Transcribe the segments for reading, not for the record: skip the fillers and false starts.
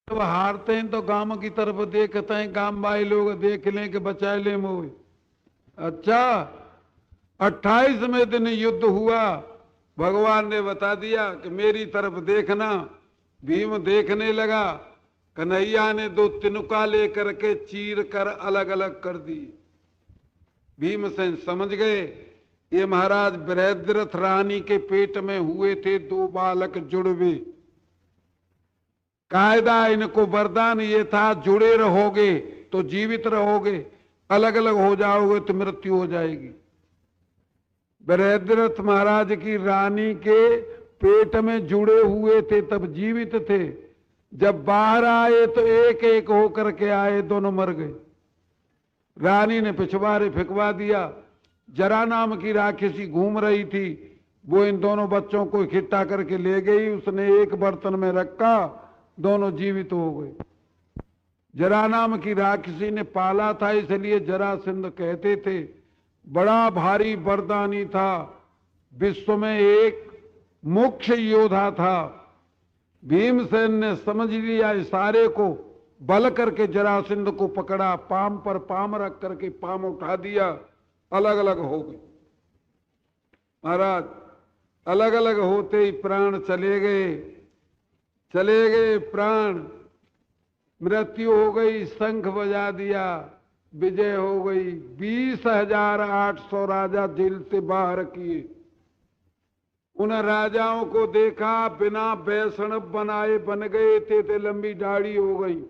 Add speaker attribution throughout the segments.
Speaker 1: जब हारते हैं तो गांव की तरफ देखते हैं, गांव भाई लोग देख लें कि बचा ले मोए। अच्छा, 28वें दिन युद्ध हुआ। भगवान ने बता दिया कि मेरी तरफ देखना। भीम देखने लगा। कन्हैया ने दो तिनका लेकर के चीर कर अलग अलग कर दी। भीमसेन समझ गए ये महाराज बृहद्रथ रानी के पेट में हुए थे दो बालक जुड़वे। कायदा इनको वरदान ये था, जुड़े रहोगे तो जीवित रहोगे, अलग अलग हो जाओगे तो मृत्यु हो जाएगी। बृहद्रथ महाराज की रानी के पेट में जुड़े हुए थे तब जीवित थे, जब बाहर आए तो एक एक होकर के आए, दोनों मर गए। रानी ने पिछवाड़े फेंकवा दिया। जरा नाम की राक्षसी घूम रही थी, वो इन दोनों बच्चों को इकट्ठा करके ले गई। उसने एक बर्तन में रखा, दोनों जीवित हो गए। जरा नाम की राक्षसी ने पाला था, इसलिए जरासंध कहते थे। बड़ा भारी वरदानी था, विश्व में एक मुख्य योद्धा था। भीमसेन ने समझ लिया इशारे को, बल करके जरासंध को पकड़ा, पाम पर पाम रख करके पाम उठा दिया, अलग अलग हो गए। महाराज अलग अलग होते ही प्राण चले गए प्राण। मृत्यु हो गई, शंख बजा दिया, विजय हो गई। 20,800 राजा जेल से बाहर किए। उन राजाओं को देखा, बिना वैष्णव बनाए बन गए थे लंबी दाढ़ी हो गई।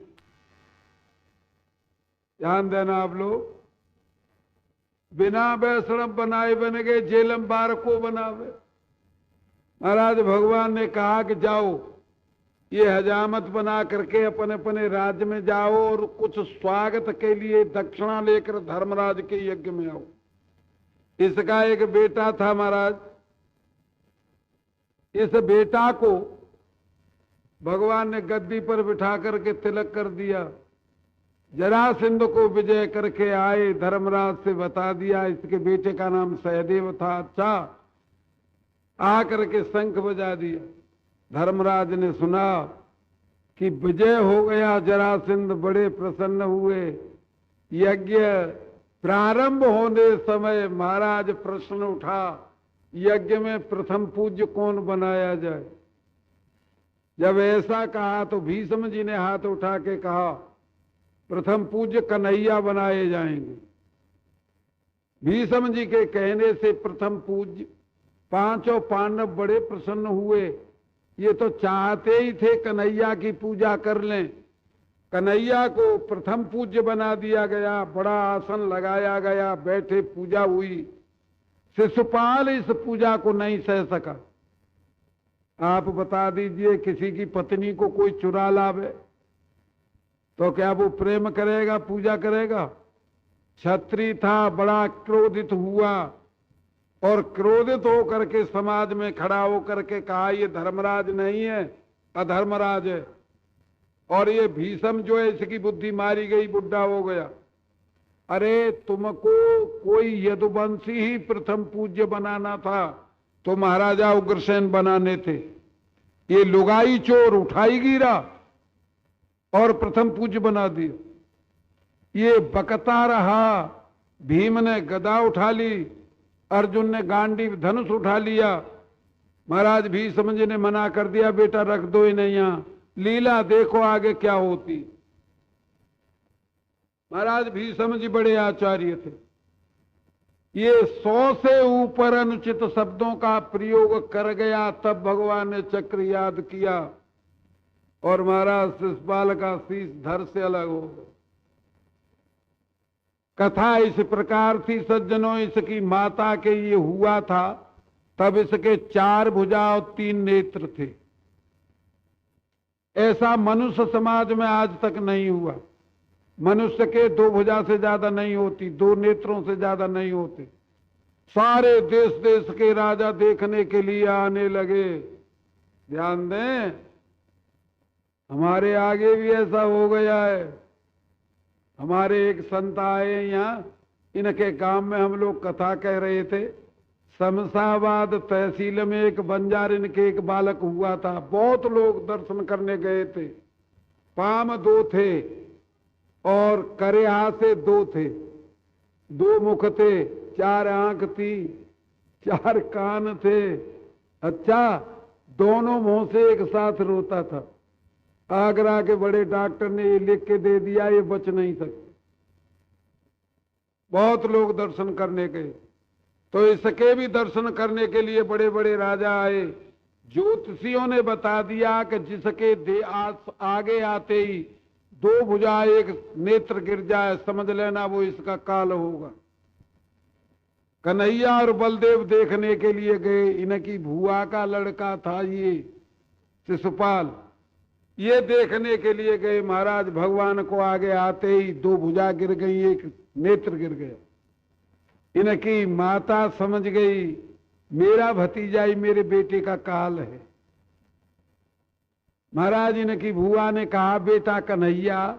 Speaker 1: ध्यान देना आप लोग, बिना वैष्णव बनाए बन गए, जेलम बार को बनावे। महाराज भगवान ने कहा कि जाओ, ये हजामत बना करके अपने अपने राज्य में जाओ और कुछ स्वागत के लिए दक्षिणा लेकर धर्मराज के यज्ञ में आओ। इसका एक बेटा था महाराज। इस बेटा को भगवान ने गद्दी पर बिठा करके तिलक कर दिया। जरासंध को विजय करके आए, धर्मराज से बता दिया इसके बेटे का नाम सहदेव था। अच्छा, आकर के शंख बजा दिया। धर्मराज ने सुना कि विजय हो गया जरासंध, बड़े प्रसन्न हुए। यज्ञ प्रारंभ होने समय महाराज प्रश्न उठा, यज्ञ में प्रथम पूज्य कौन बनाया जाए। जब ऐसा कहा तो भीष्म जी ने हाथ उठा के कहा, प्रथम पूज्य कन्हैया बनाए जाएंगे। भीष्म जी के कहने से प्रथम पूज्य पांचों पांडव बड़े प्रसन्न हुए। ये तो चाहते ही थे कन्हैया की पूजा कर लें। कन्हैया को प्रथम पूज्य बना दिया गया, बड़ा आसन लगाया गया, बैठे पूजा हुई। शिशुपाल इस पूजा को नहीं सह सका। आप बता दीजिए, किसी की पत्नी को कोई चुरा लावे तो क्या वो प्रेम करेगा, पूजा करेगा? क्षत्रिय था, बड़ा क्रोधित हुआ और क्रोधित होकर के समाज में खड़ा होकर के कहा, ये धर्मराज नहीं है, अधर्मराज है। और ये भीष्म जो है इसकी बुद्धि मारी गई, बुढ़ा हो गया। अरे तुमको कोई यदुवंशी ही प्रथम पूज्य बनाना था तो महाराजा उग्रसेन बनाने थे। ये लुगाई चोर उठाई गिरा और प्रथम पूज्य बना दिया। ये बकता रहा, भीम ने गदा उठा ली, अर्जुन ने गांडीव धनुष उठा लिया। महाराज भीष्म जी ने मना कर दिया, बेटा रख दो इन्हें यहां, लीला देखो आगे क्या होती। महाराज भीष्म जी बड़े आचार्य थे। ये 100 से ऊपर अनुचित शब्दों का प्रयोग कर गया, तब भगवान ने चक्र याद किया और महाराज शिशुपाल का शीश धड़ से अलग हो गया। कथा इस प्रकार थी सज्जनों, इसकी माता के ये हुआ था तब इसके 4 भुजा और 3 नेत्र थे। ऐसा मनुष्य समाज में आज तक नहीं हुआ। मनुष्य के 2 भुजा से ज्यादा नहीं होती, 2 नेत्रों से ज्यादा नहीं होते। सारे देश देश के राजा देखने के लिए आने लगे। ध्यान दें, हमारे आगे भी ऐसा हो गया है। हमारे एक संत आए यहाँ, इनके गांव में हम लोग कथा कह रहे थे। शमशाबाद तहसील में एक बंजार इनके एक बालक हुआ था। बहुत लोग दर्शन करने गए थे। पाम 2 थे और करेहा से 2 थे, 2 मुख थे, 4 आंख थी, 4 कान थे। अच्छा, दोनों मुंह से एक साथ रोता था। आगरा के बड़े डॉक्टर ने ये लिख के दे दिया, ये बच नहीं सकते। बहुत लोग दर्शन करने गए, तो इसके भी दर्शन करने के लिए बड़े बड़े राजा आए। ज्योतिषियों ने बता दिया कि जिसके आगे आते ही 2 भुजा 1 नेत्र गिर जाए, समझ लेना वो इसका काल होगा। कन्हैया और बलदेव देखने के लिए गए। इनकी भुआ का लड़का था ये शिशुपाल, ये देखने के लिए गए। महाराज भगवान को आगे आते ही 2 भुजा गिर गई, 1 नेत्र गिर गया। इनकी माता समझ गई मेरा भतीजा ही मेरे बेटे का काल है। महाराज इनकी भुआ ने कहा, बेटा कन्हैया,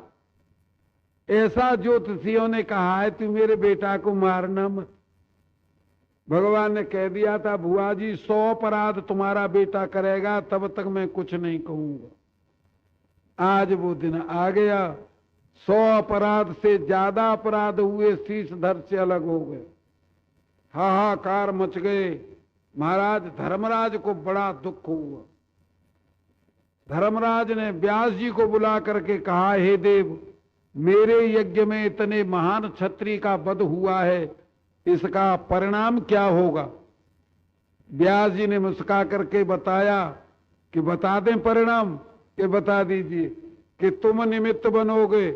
Speaker 1: ऐसा ज्योतिषियों ने कहा है तू मेरे बेटा को मारना मत। भगवान ने कह दिया था, भुआ जी 100 अपराध तुम्हारा बेटा करेगा तब तक मैं कुछ नहीं कहूंगा। आज वो दिन आ गया। 100 अपराध से ज्यादा अपराध हुए, शीशधर से अलग हो गए, हाहाकार मच गए। महाराज धर्मराज को बड़ा दुख हुआ। धर्मराज ने व्यास जी को बुला करके कहा, हे देव, मेरे यज्ञ में इतने महान क्षत्रिय का वध हुआ है, इसका परिणाम क्या होगा? व्यास जी ने मुस्का करके बताया कि बता दें परिणाम, कि बता दीजिए कि तुम निमित्त बनोगे।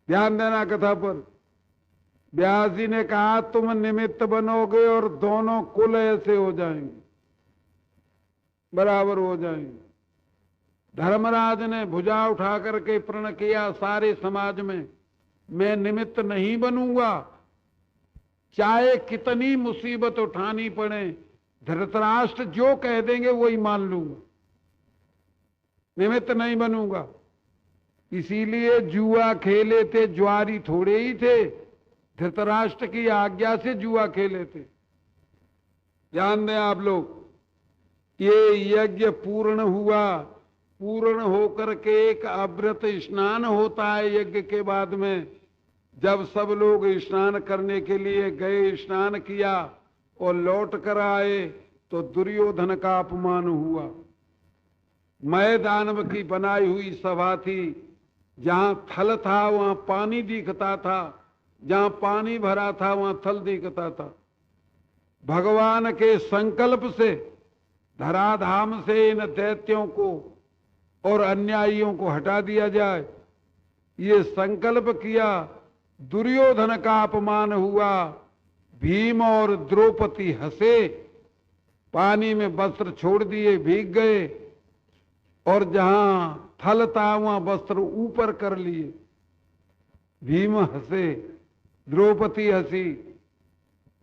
Speaker 1: ध्यान देना कथा पर। व्यास जी ने कहा तुम निमित्त बनोगे और दोनों कुल ऐसे हो जाएंगे, बराबर हो जाएंगे। धर्मराज ने भुजा उठा करके प्रण किया सारे समाज में, मैं निमित्त नहीं बनूंगा, चाहे कितनी मुसीबत उठानी पड़े, धृतराष्ट्र जो कह देंगे वही मान लूंगा, निमित्त नहीं बनूंगा। इसीलिए जुआ खेले थे, ज्वारी थोड़े ही थे, धृतराष्ट्र की आज्ञा से जुआ खेले थे। ध्यान दें आप लोग, ये यज्ञ पूर्ण हुआ। पूर्ण होकर के एक अव्रत स्नान होता है यज्ञ के बाद में। जब सब लोग स्नान करने के लिए गए, स्नान किया और लौट कर आए तो दुर्योधन का अपमान हुआ। मैदान की बनाई हुई सभा थी, जहां थल था वहां पानी दिखता था, जहां पानी भरा था वहां थल दिखता था। भगवान के संकल्प से धराधाम से इन दैत्यों को और अन्यायियों को हटा दिया जाए, ये संकल्प किया। दुर्योधन का अपमान हुआ। भीम और द्रौपदी हंसे, पानी में वस्त्र छोड़ दिए, भीग गए, और जहां थल था वहां वस्त्र ऊपर कर लिए। भीम हंसे, द्रौपदी हंसी।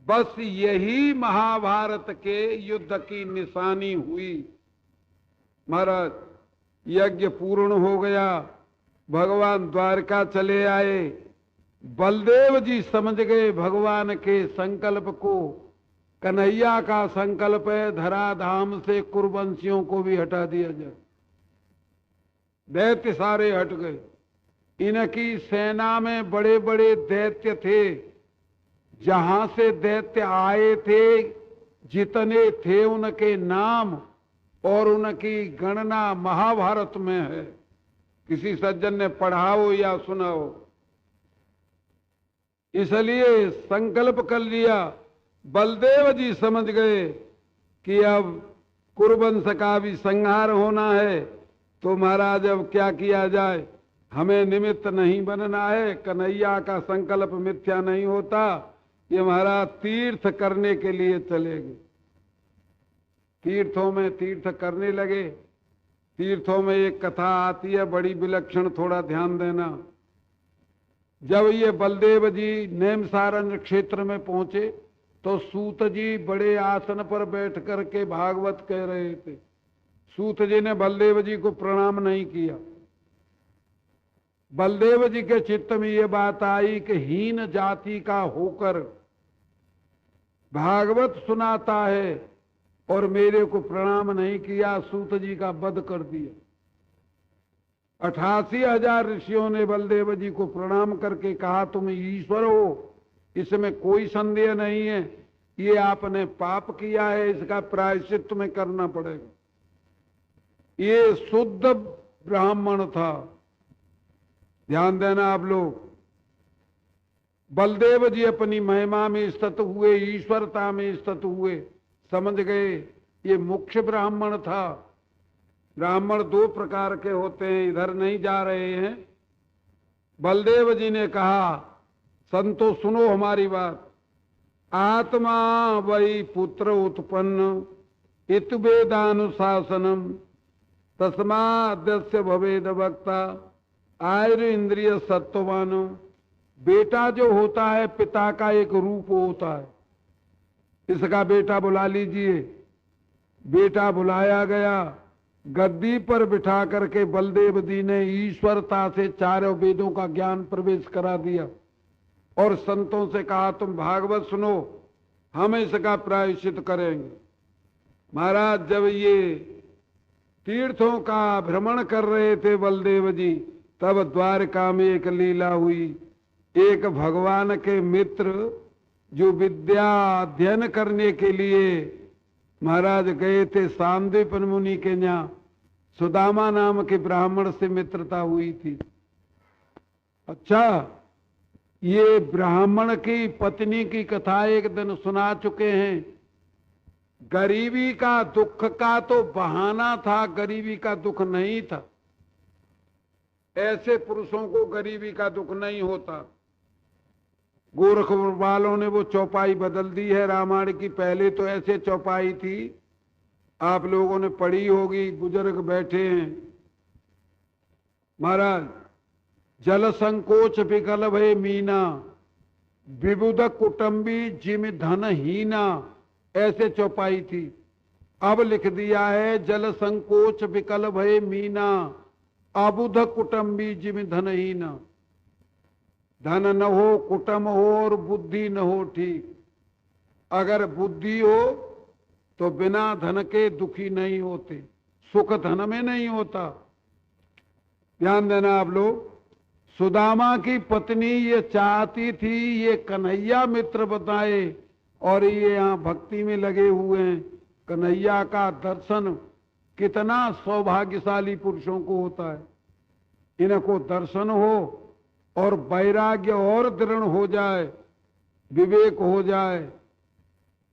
Speaker 1: बस यही महाभारत के युद्ध की निशानी हुई। महाराज यज्ञ पूर्ण हो गया, भगवान द्वारका चले आए। बलदेव जी समझ गए भगवान के संकल्प को, कन्हैया का संकल्प है धराधाम से कुरुवंशियों को भी हटा दिया जाए। दैत्य सारे हट गए। इनकी सेना में बड़े बड़े दैत्य थे, जहां से दैत्य आए थे जितने थे उनके नाम और उनकी गणना महाभारत में है। किसी सज्जन ने पढ़ा हो या सुना हो। इसलिए संकल्प कर लिया। बलदेव जी समझ गए कि अब कुरुवंश का भी संहार होना है, तो महाराज अब क्या किया जाए, हमें निमित्त नहीं बनना है। कन्हैया का संकल्प मिथ्या नहीं होता। ये महाराज तीर्थ करने के लिए चले गए। तीर्थों में तीर्थ करने लगे। तीर्थों में एक कथा आती है बड़ी विलक्षण, थोड़ा ध्यान देना। जब ये बलदेव जी नेमसारण्य क्षेत्र में पहुंचे तो सूत जी बड़े आसन पर बैठ करके भागवत कह रहे थे। सूत जी ने बलदेव जी को प्रणाम नहीं किया। बलदेव जी के चित्त में ये बात आई कि हीन जाति का होकर भागवत सुनाता है और मेरे को प्रणाम नहीं किया, सूत जी का वध कर दिया। 88,000 ऋषियों ने बलदेव जी को प्रणाम करके कहा तुम ईश्वर हो, इसमें कोई संदेह नहीं है। ये आपने पाप किया है, इसका प्रायश्चित तुम्हें करना पड़ेगा। ये शुद्ध ब्राह्मण था। ध्यान देना आप लोग। बलदेव जी अपनी महिमा में स्थित हुए, ईश्वरता में स्थित हुए, समझ गए ये मुख्य ब्राह्मण था। ब्राह्मण दो प्रकार के होते हैं, इधर नहीं जा रहे हैं। बलदेव जी ने कहा संतो सुनो हमारी बात। आत्मा वही पुत्र उत्पन्न इत वेदानुशासनम तस्माद्यस्य भवेद वक्ता आयुर इंद्रिय सत्ववान। बेटा जो होता है पिता का एक रूप होता है। इसका बेटा बुला लीजिए। बेटा बुलाया गया, गद्दी पर बिठा करके बलदेव जी ने ईश्वरता से चारों वेदों का ज्ञान प्रवेश करा दिया और संतों से कहा तुम भागवत सुनो, हम इसका प्रायश्चित करेंगे। महाराज जब ये तीर्थों का भ्रमण कर रहे थे बलदेव जी, तब द्वारका में एक लीला हुई। एक भगवान के मित्र जो विद्या अध्ययन करने के लिए महाराज गए थे सांदीपन मुनि के यहाँ, सुदामा नाम के ब्राह्मण से मित्रता हुई थी। अच्छा, ये ब्राह्मण की पत्नी की कथा एक दिन सुना चुके हैं। गरीबी का दुख का तो बहाना था, गरीबी का दुख नहीं था। ऐसे पुरुषों को गरीबी का दुख नहीं होता। गोरखपुर वालों ने वो चौपाई बदल दी है रामायण की। पहले तो ऐसे चौपाई थी, आप लोगों ने पढ़ी होगी, बुजुर्ग बैठे हैं। महाराज जल संकोच विकल भय मीना विबुध कुटुंबी जिम धन हीना, ऐसे चौपाई थी। अब लिख दिया है जल संकोच विकल भय मीना अबुध कुटुंबी जिम धन हीना। धन न हो, कुटुंब हो और बुद्धि न हो ठीक। अगर बुद्धि हो तो बिना धन के दुखी नहीं होते, सुख धन में नहीं होता। ध्यान देना आप लोग। सुदामा की पत्नी ये चाहती थी ये कन्हैया मित्र बताए, और ये यहाँ भक्ति में लगे हुए हैं। कन्हैया का दर्शन कितना सौभाग्यशाली पुरुषों को होता है। इनको दर्शन हो और वैराग्य और दृढ़ हो जाए, विवेक हो जाए।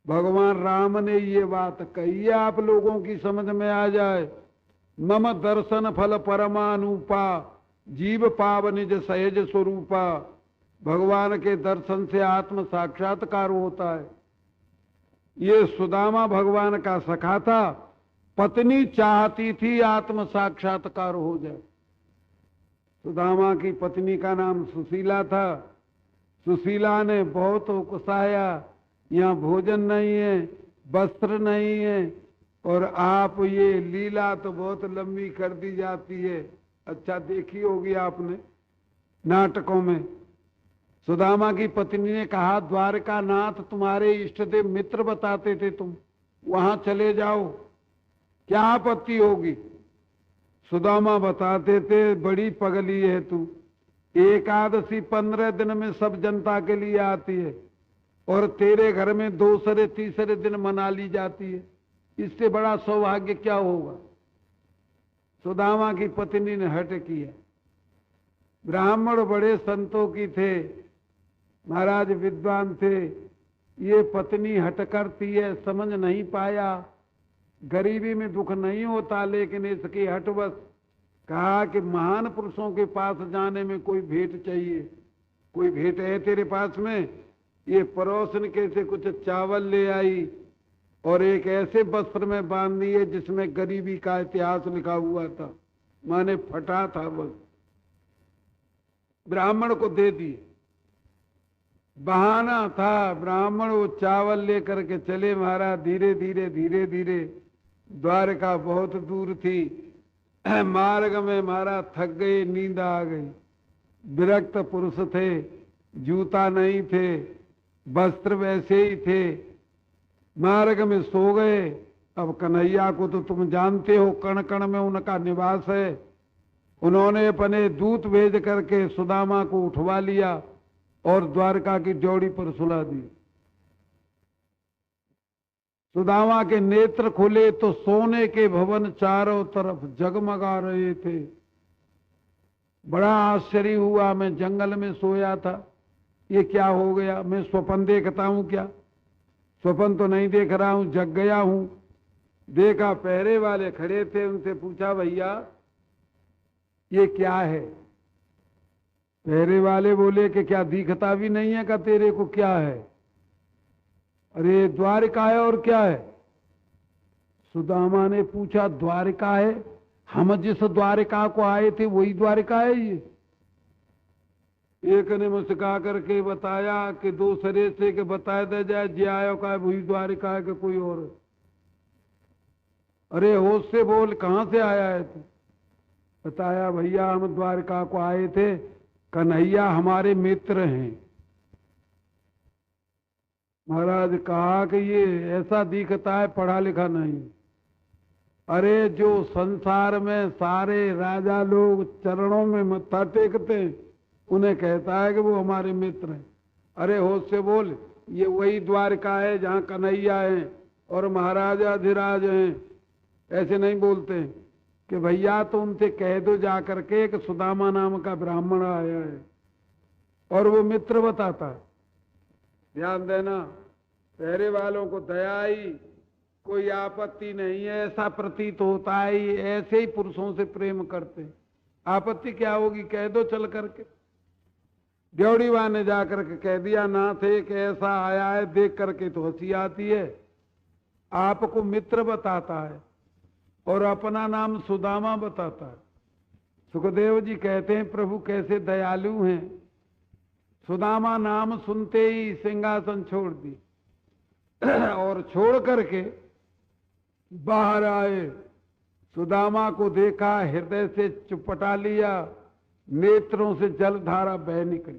Speaker 1: भगवान राम ने ये बात कही है, आप लोगों की समझ में आ जाए। मम दर्शन फल परमानुपा जीव पाव निज सहज स्वरूपा। भगवान के दर्शन से आत्म साक्षात्कार होता है। ये सुदामा भगवान का सखा था, पत्नी चाहती थी आत्म साक्षात्कार हो जाए। सुदामा की पत्नी का नाम सुशीला था। सुशीला ने बहुत उकसाया, यहाँ भोजन नहीं है, वस्त्र नहीं है, और आप ये लीला तो बहुत लंबी कर दी जाती है। अच्छा देखी होगी आपने नाटकों में। सुदामा की पत्नी ने कहा द्वारका नाथ तुम्हारे इष्ट देव मित्र बताते थे, तुम वहां चले जाओ, क्या आपत्ति होगी। सुदामा बताते थे बड़ी पगली है तू, एकादशी 15 दिन में सब जनता के लिए आती है और तेरे घर में दूसरे तीसरे दिन मना ली जाती है, इससे बड़ा सौभाग्य क्या होगा। सुदामा की पत्नी ने हट किया। ब्राह्मण बड़े संतों की थे, महाराज विद्वान थे। ये पत्नी हट करती है, समझ नहीं पाया। गरीबी में दुख नहीं होता, लेकिन इसकी हटवश कहा कि महान पुरुषों के पास जाने में कोई भेंट चाहिए। कोई भेंट है तेरे पास में? ये पड़ोसन के से कुछ चावल ले आई और एक ऐसे वस्त्र में बांध दिए जिसमें गरीबी का इतिहास लिखा हुआ था, माने फटा था बस। ब्राह्मण को दे दिए, बहाना था। ब्राह्मण वो चावल लेकर के चले। महाराज धीरे धीरे धीरे धीरे, द्वारका बहुत दूर थी। मार्ग में महाराज थक गए, नींद आ गई। विरक्त पुरुष थे, जूता नहीं थे, वस्त्र वैसे ही थे, मार्ग में सो गए। अब कन्हैया को तो तुम जानते हो, कण कण में उनका निवास है। उन्होंने अपने दूत भेज करके सुदामा को उठवा लिया और द्वारका की ड्योढ़ी पर सुला दी। सुदामा के नेत्र खुले तो सोने के भवन चारों तरफ जगमगा रहे थे। बड़ा आश्चर्य हुआ, मैं जंगल में सोया था, ये क्या हो गया? मैं स्वप्न देखता हूं क्या? स्वप्न तो नहीं देख रहा हूं, जग गया हूं। देखा पहरे वाले खड़े थे, उनसे पूछा भैया ये क्या है? पहरे वाले बोले कि क्या दिखता भी नहीं है का तेरे को? क्या है? अरे द्वारिका है। और क्या है? सुदामा ने पूछा द्वारिका है? हम जिस द्वारिका को आए थे वही द्वारिका है ये? एक ने मुस्का करके बताया कि दूसरे से कि बताया दे जाए जे आयो का वही द्वारिका है कि कोई और? अरे होश से बोल, कहां से आया है तू? बताया भैया हम द्वारिका को आए थे, कन्हैया हमारे मित्र हैं। महाराज कहा कि ये ऐसा दिखता है पढ़ा लिखा नहीं। अरे जो संसार में सारे राजा लोग चरणों में मत्था टेकते हैं उन्हें कहता है कि वो हमारे मित्र हैं। अरे होश से बोल, ये वही द्वारका है जहाँ कन्हैया है और महाराजा अधिराज हैं। ऐसे नहीं बोलते हैं कि भैया तो उनसे कह दो जा करके कि सुदामा नाम का ब्राह्मण आया है और वो मित्र बताता है। ध्यान देना, पहरे वालों को दया आई, कोई आपत्ति नहीं है, ऐसा प्रतीत होता है ये ऐसे ही पुरुषों से प्रेम करते हैं। आपत्ति क्या होगी? कह दो चल करके। ड्योढ़ीवा ने जाकर के कह दिया नाथ एक ऐसा आया है, देख करके तो हंसी आती है, आपको मित्र बताता है और अपना नाम सुदामा बताता है। सुखदेव जी कहते हैं प्रभु कैसे दयालु हैं। सुदामा नाम सुनते ही सिंहासन छोड़ दी और छोड़ करके बाहर आए। सुदामा को देखा, हृदय से चुपटा लिया, नेत्रों से जलधारा बह निकली।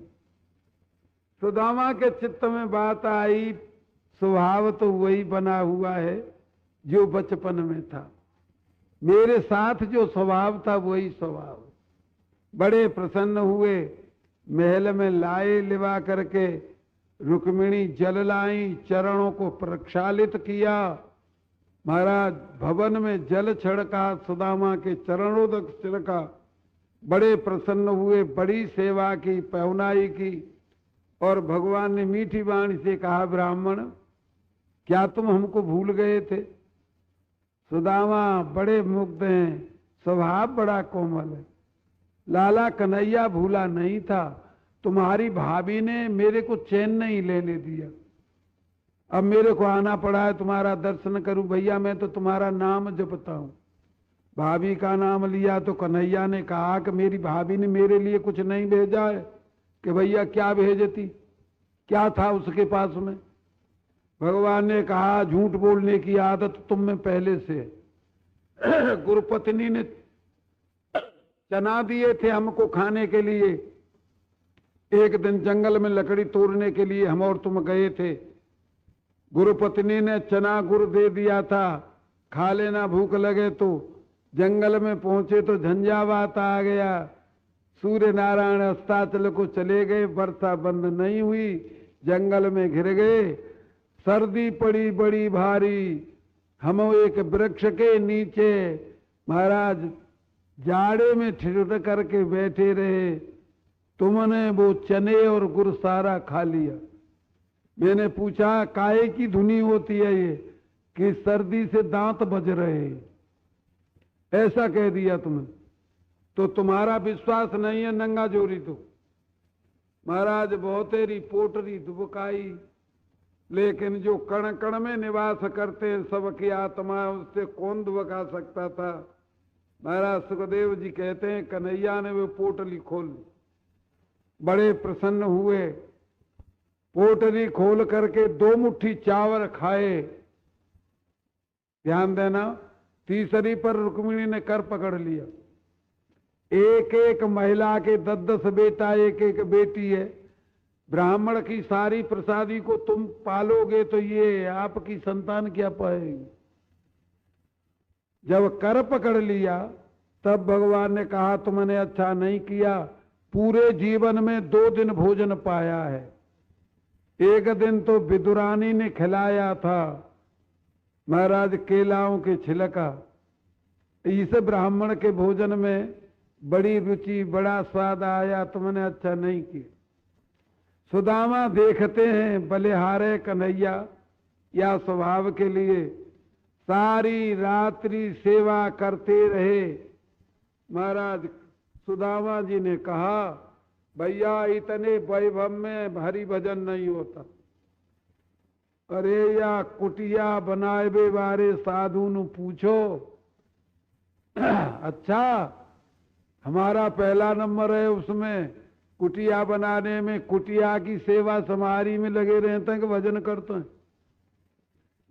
Speaker 1: सुदामा के चित्त में बात आई, स्वभाव तो वही बना हुआ है जो बचपन में था, मेरे साथ जो स्वभाव था वही स्वभाव। बड़े प्रसन्न हुए, महल में लाए लिवा करके रुक्मिणी जल लाई, चरणों को प्रक्षालित किया। महाराज भवन में जल छिड़का, सुदामा के चरणों तक छिड़का। बड़े प्रसन्न हुए, बड़ी सेवा की, पहुनाई की और भगवान ने मीठी वाणी से कहा ब्राह्मण क्या तुम हमको भूल गए थे? सुदामा बड़े मुग्ध हैं, स्वभाव बड़ा कोमल है। लाला कन्हैया भूला नहीं था, तुम्हारी भाभी ने मेरे को चैन नहीं लेने दिया, अब मेरे को आना पड़ा है तुम्हारा दर्शन करूं। भैया मैं तो तुम्हारा नाम जपता हूं। भाभी का नाम लिया तो कन्हैया ने कहा कि मेरी भाभी ने मेरे लिए कुछ नहीं भेजा है। कि भैया क्या भेजती, क्या था उसके पास में? भगवान ने कहा झूठ बोलने की आदत तुम में पहले से है। गुरुपत्नी ने चना दिए थे हमको खाने के लिए। एक दिन जंगल में लकड़ी तोड़ने के लिए हम और तुम गए थे, गुरुपत्नी ने चना गुड़ दे दिया था, खा लेना भूख लगे तो। जंगल में पहुंचे तो झंझावात आ गया, सूर्य नारायण अस्ताचल को चले गए, वर्षा बंद नहीं हुई, जंगल में घिर गए, सर्दी पड़ी बड़ी भारी। हम एक वृक्ष के नीचे महाराज जाड़े में ठिठुर करके बैठे रहे, तुमने वो चने और गुड़ सारा खा लिया। मैंने पूछा काहे की धुनी होती है ये? कि सर्दी से दांत बज रहे हैं, ऐसा कह दिया तुमने। तो तुम्हारा विश्वास नहीं है नंगा जोरी तो। महाराज बहुतेरी पोटरी दुबकाई, लेकिन जो कण कण में निवास करते हैं सबकी आत्मा, उससे कौन दुबका सकता था? महाराज सुखदेव जी कहते हैं कन्हैया ने वो पोटली खोल ली, बड़े प्रसन्न हुए। पोटली खोल करके 2 मुट्ठी चावल खाए। ध्यान देना, तीसरी पर रुक्मिणी ने कर पकड़ लिया। एक एक महिला के 10-10 बेटा, एक एक बेटी है। ब्राह्मण की सारी प्रसादी को तुम पालोगे तो ये आपकी संतान क्या पाएगी? जब कर पकड़ लिया तब भगवान ने कहा तुमने अच्छा नहीं किया, पूरे जीवन में 2 दिन भोजन पाया है। एक दिन तो विदुरानी ने खिलाया था महाराज केलाओं के छिलका, इस ब्राह्मण के भोजन में बड़ी रुचि बड़ा स्वाद आया, तुमने अच्छा नहीं किया। सुदामा देखते हैं बलिहारे कन्हैया या स्वभाव के लिए सारी रात्रि सेवा करते रहे। महाराज सुदामा जी ने कहा भैया इतने वैभव में हरि भजन नहीं होता। अरे या कुटिया बनाए बारे साधु नु पूछो। अच्छा हमारा पहला नंबर है उसमें, कुटिया बनाने में, कुटिया की सेवा समारी में लगे रहते हैं कि भजन करते हैं।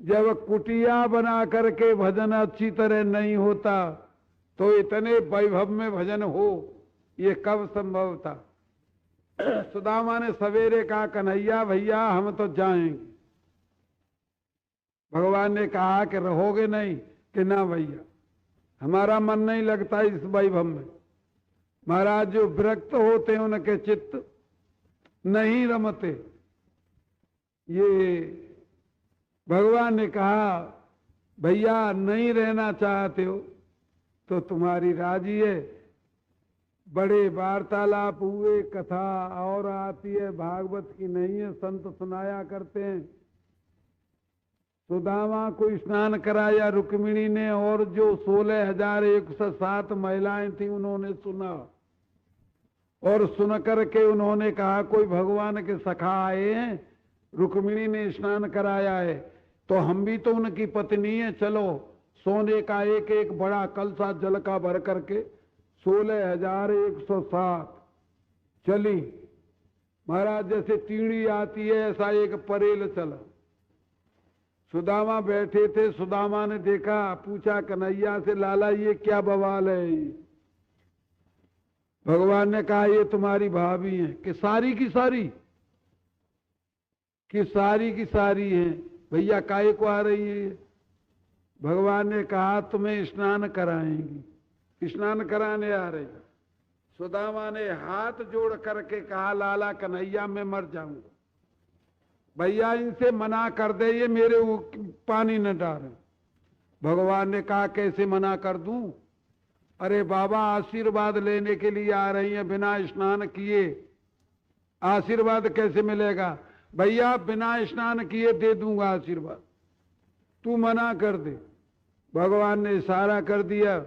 Speaker 1: जब कुटिया बना करके भजन अच्छी तरह नहीं होता तो इतने वैभव में भजन हो, ये कब संभव था। सुदामा ने सवेरे कहा कन्हैया भैया हम तो जाएंगे। भगवान ने कहा कि रहोगे नहीं, कि ना भैया हमारा मन नहीं लगता इस वैभव में। महाराज जो विरक्त होते हैं उनके चित्त नहीं रमते। ये भगवान ने कहा भैया नहीं रहना चाहते हो तो तुम्हारी राजी है। बड़े वार्तालाप हुए, कथा और आती है, भागवत की नहीं है, संत सुनाया करते हैं। सुदामा को स्नान कराया रुक्मिणी ने, और जो 16,107 महिलाएं थी उन्होंने सुना, और सुन करके उन्होंने कहा कोई भगवान के सखा आए हैं, रुक्मिणी ने स्नान कराया है तो हम भी तो उनकी पत्नी है, चलो सोने का एक एक बड़ा कलसा जल का भर करके 16,107 चली। महाराज जैसे तीड़ी आती है ऐसा एक परेल चला। सुदामा बैठे थे, सुदामा ने देखा, पूछा कन्हैया से लाला ये क्या बवाल है। भगवान ने कहा ये तुम्हारी भाभी है। कि सारी की सारी, कि सारी की सारी है। भैया काहे को आ रही है। भगवान ने कहा तुम्हें स्नान कराएंगी, स्नान कराने आ रही। सुदामा ने हाथ जोड़ करके कहा लाला कन्हैया मैं मर जाऊंगा, भैया इनसे मना कर दे, ये मेरे पानी न डालें। भगवान ने कहा कैसे मना कर दूं। अरे बाबा आशीर्वाद लेने के लिए आ रही हैं, बिना स्नान किए आशीर्वाद कैसे मिलेगा। भैया बिना स्नान किए दे दूंगा आशीर्वाद, तू मना कर दे। भगवान ने इशारा कर दिया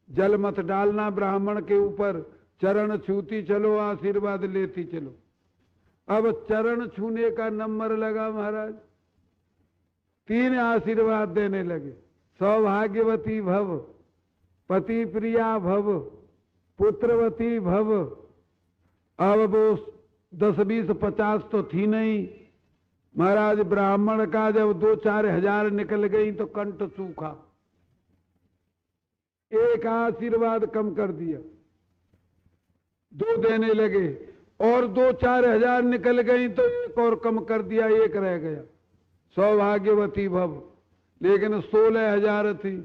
Speaker 1: जल मत डालना ब्राह्मण के ऊपर, चरण छूती चलो आशीर्वाद लेती चलो। अब चरण छूने का नंबर लगा महाराज, 3 आशीर्वाद देने लगे। सौभाग्यवती भव, पति प्रिया भव, पुत्रवती भव। अब वो 10, 20, 50 तो थी नहीं। महाराज ब्राह्मण का जब 2-4 हजार निकल गई तो कंठ सूखा, एक आशीर्वाद कम कर दिया, 2 देने लगे, और 2-4 हजार निकल गई तो एक और कम कर दिया, 1 रह गया। सौभाग्यवती भव, लेकिन 16,000 थी।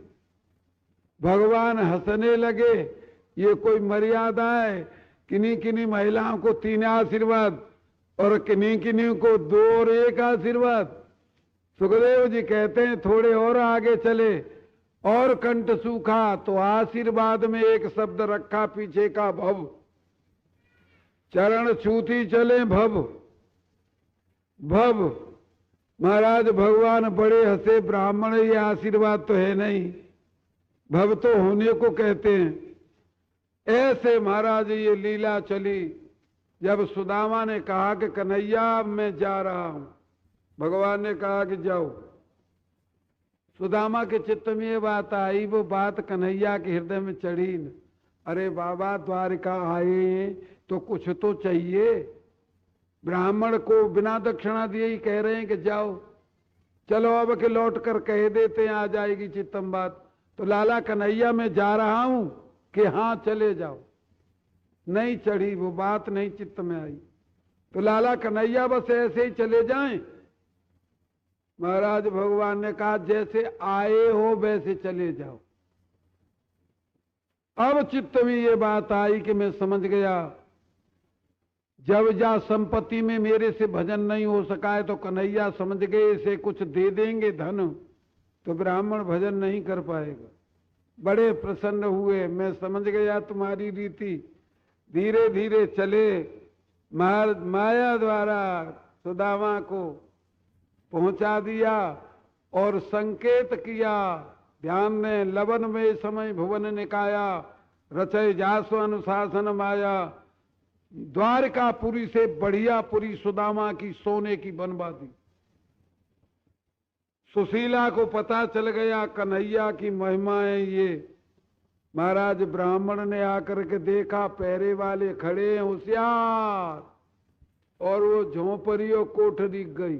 Speaker 1: भगवान हंसने लगे, ये कोई मर्यादा है। किन्हीं किन्हीं महिलाओं को 3 आशीर्वाद और किन्हीं किन्हीं को 2 और 1 आशीर्वाद। सुखदेव जी कहते हैं थोड़े और आगे चले और कंठ सूखा तो आशीर्वाद में एक शब्द रखा पीछे का भव, चरण छूती चले भव भव। महाराज भगवान बड़े हंसे, ब्राह्मण ये आशीर्वाद तो है नहीं, भव तो होने को कहते हैं। ऐसे महाराज ये लीला चली। जब सुदामा ने कहा कि कन्हैया मैं जा रहा हूं, भगवान ने कहा कि जाओ। सुदामा के चित्त में ये बात आई, वो बात कन्हैया के हृदय में चढ़ी न। अरे बाबा द्वारिका आए तो कुछ तो चाहिए। ब्राह्मण को बिना दक्षिणा दिए ही कह रहे हैं कि जाओ, चलो अब के लौट कर कह देते हैं आ जाएगी चित्तम बात। तो लाला कन्हैया मैं जा रहा हूं कि हाँ चले जाओ। नहीं चढ़ी वो बात, नहीं चित्त में आई। तो लाला कन्हैया बस ऐसे ही चले जाएं। महाराज भगवान ने कहा जैसे आए हो वैसे चले जाओ। अब चित्त में ये बात आई कि मैं समझ गया, जब जा संपत्ति में मेरे से भजन नहीं हो सका है तो कन्हैया समझ गए इसे कुछ दे देंगे धन तो ब्राह्मण भजन नहीं कर पाएगा। बड़े प्रसन्न हुए, मैं समझ गया तुम्हारी रीति। धीरे धीरे चले, माया द्वारा सुदामा को पहुंचा दिया और संकेत किया, ध्यान ने लवन में समय भुवन निकाया, रचय जासु अनुशासन माया। द्वारकापुरी से बढ़िया पुरी सुदामा की सोने की बनवा दी। सुशीला को पता चल गया कन्हैया की महिमा है ये। महाराज ब्राह्मण ने आकर के देखा पहरे वाले खड़े हैं होशियार, और वो झोंपड़ियों कोठरी गई।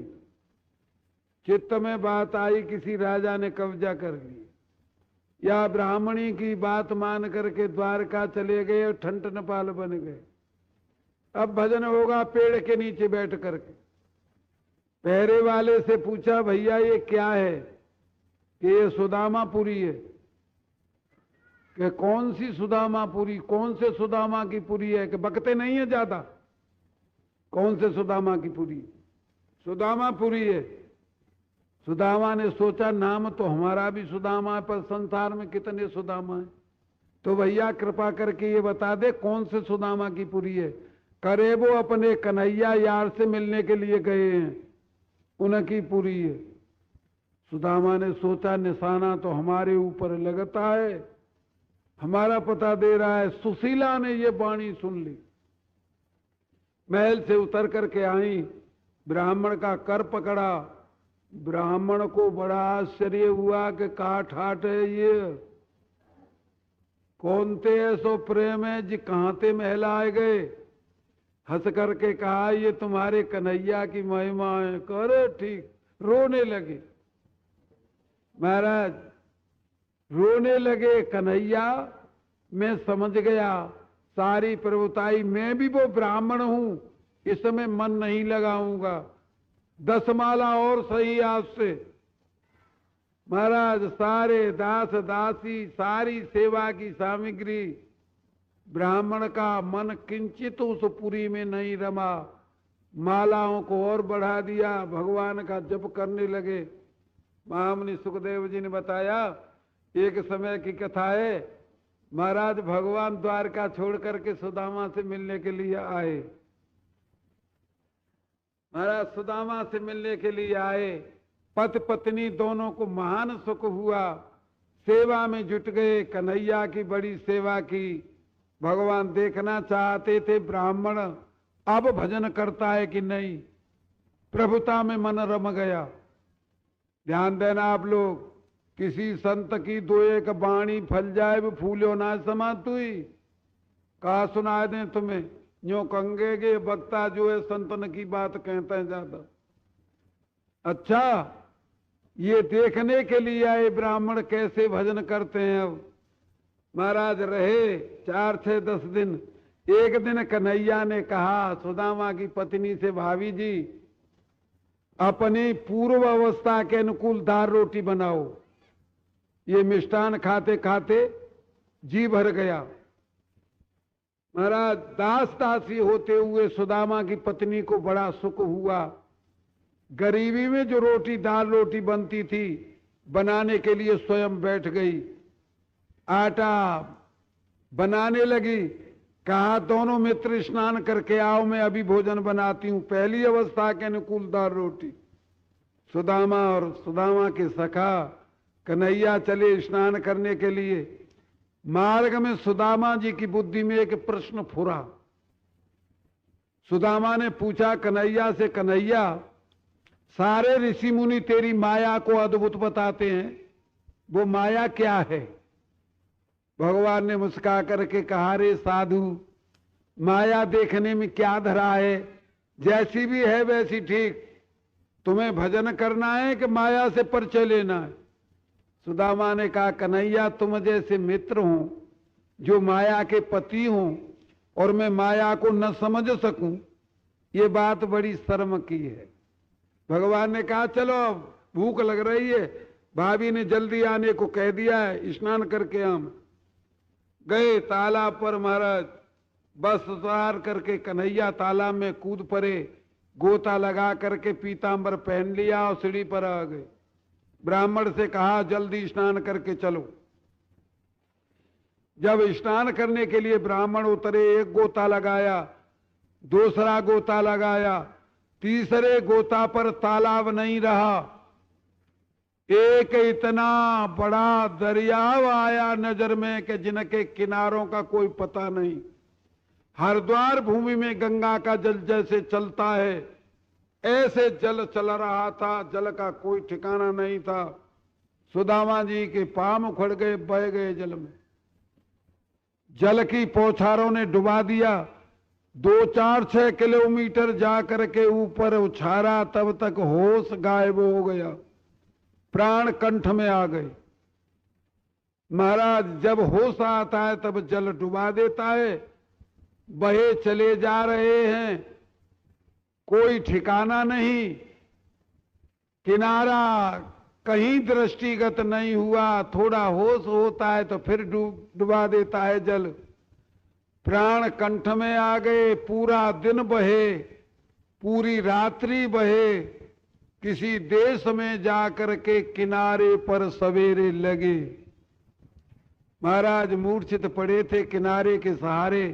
Speaker 1: चित्त में बात आई किसी राजा ने कब्जा कर लिया, या ब्राह्मणी की बात मान करके द्वारका चले गए और ठंटनपाल बन गए। अब भजन होगा पेड़ के नीचे बैठ करके। पहरे वाले से पूछा भैया ये क्या है? कि ये सुदामापुरी है। कि कौन सी सुदामापुरी? कौन से सुदामा की पुरी है? कि बकते नहीं है ज्यादा। कौन से सुदामा की पुरी? सुदामापुरी है। सुदामा ने सोचा नाम तो हमारा भी सुदामा है, पर संसार में कितने सुदामा है, तो भैया कृपा करके ये बता दे कौन से सुदामा की पुरी है। करे वो अपने कन्हैया यार से मिलने के लिए गए हैं, उनकी पुरी है। सुदामा ने सोचा निशाना तो हमारे ऊपर लगता है, हमारा पता दे रहा है। सुशीला ने ये वाणी सुन ली, महल से उतर करके आई, ब्राह्मण का कर पकड़ा। ब्राह्मण को बड़ा आश्चर्य हुआ कि कहा ठाट है ये, कौन ते ऐसो प्रेम है जी, कहां ते महल आए गए। हंस करके कहा ये तुम्हारे कन्हैया की महिमा है। करे ठीक, रोने लगे महाराज, रोने लगे। कन्हैया मैं समझ गया सारी प्रभुताई, मैं भी वो ब्राह्मण हूं, इसमें मन नहीं लगाऊंगा। 10 माला और सही आपसे। महाराज सारे दास दासी, सारी सेवा की सामग्री, ब्राह्मण का मन किंचित उस पुरी में नहीं रमा। मालाओं को और बढ़ा दिया, भगवान का जप करने लगे। महामुनि सुखदेव जी ने बताया एक समय की कथा है। महाराज भगवान द्वारका छोड़ करके सुदामा से मिलने के लिए आए। महाराज सुदामा से मिलने के लिए आए, पति पत्नी दोनों को महान सुख हुआ, सेवा में जुट गए, कन्हैया की बड़ी सेवा की। भगवान देखना चाहते थे ब्राह्मण अब भजन करता है कि नहीं। प्रभुता में मन रम गया। ध्यान देना आप लोग, किसी संत की दो एक बाणी फल जाए वो फूलो ना समातुई। कहा सुना दें तुम्हें, यूं कंगे के वक्ता जो है संतन की बात कहते हैं ज्यादा। अच्छा, ये देखने के लिए आए ब्राह्मण कैसे भजन करते हैं। अब महाराज रहे 4 6 10 दिन। एक दिन कन्हैया ने कहा सुदामा की पत्नी से, भाभी जी अपनी पूर्व अवस्था के अनुकूल दाल रोटी बनाओ। ये मिष्टान खाते खाते जी भर गया। महाराज दास दासी होते हुए सुदामा की पत्नी को बड़ा सुख हुआ। गरीबी में जो रोटी दाल रोटी बनती थी बनाने के लिए स्वयं बैठ गई, आटा बनाने लगी। कहा दोनों मित्र स्नान करके आओ, मैं अभी भोजन बनाती हूं। पहली अवस्था के अनुकूल दाल रोटी। सुदामा और सुदामा के सखा कन्हैया चले स्नान करने के लिए। मार्ग में सुदामा जी की बुद्धि में एक प्रश्न फुरा। सुदामा ने पूछा कन्हैया से, कन्हैया सारे ऋषि मुनि तेरी माया को अद्भुत बताते हैं, वो माया क्या है? भगवान ने मुस्का करके कहा, रे साधु, माया देखने में क्या धरा है, जैसी भी है वैसी ठीक। तुम्हें भजन करना है कि माया से परिचय लेना है? सुदामा ने कहा, कन्हैया तुम जैसे मित्र हो जो माया के पति हो और मैं माया को न समझ सकूं, ये बात बड़ी शर्म की है। भगवान ने कहा चलो अब भूख लग रही है, भाभी ने जल्दी आने को कह दिया है, स्नान करके हम। गए तालाब पर महाराज, बस उतार करके कन्हैया तालाब में कूद पड़े, गोता लगा करके पीतांबर पहन लिया और सीढ़ी पर आ गए। ब्राह्मण से कहा जल्दी स्नान करके चलो। जब स्नान करने के लिए ब्राह्मण उतरे, एक गोता लगाया, दूसरा गोता लगाया, तीसरे गोता पर तालाब नहीं रहा। एक इतना बड़ा दरियाव आया नजर में कि जिनके किनारों का कोई पता नहीं। हरिद्वार भूमि में गंगा का जल जैसे चलता है, ऐसे जल चल रहा था, जल का कोई ठिकाना नहीं था। सुदामा जी के पांव उखड़ गए, बह गए जल में। जल की पौछारों ने डुबा दिया। 2-4-6 किलोमीटर जाकर के ऊपर उछारा, तब तक होश गायब हो गया, प्राण कंठ में आ गए। महाराज जब होश आता है तब जल डुबा देता है। बहे चले जा रहे हैं, कोई ठिकाना नहीं, किनारा कहीं दृष्टिगत नहीं हुआ। थोड़ा होश होता है तो फिर डुबा देता है जल। प्राण कंठ में आ गए। पूरा दिन बहे, पूरी रात्रि बहे, किसी देश में जाकर के किनारे पर सवेरे लगे। महाराज मूर्छित पड़े थे किनारे के सहारे।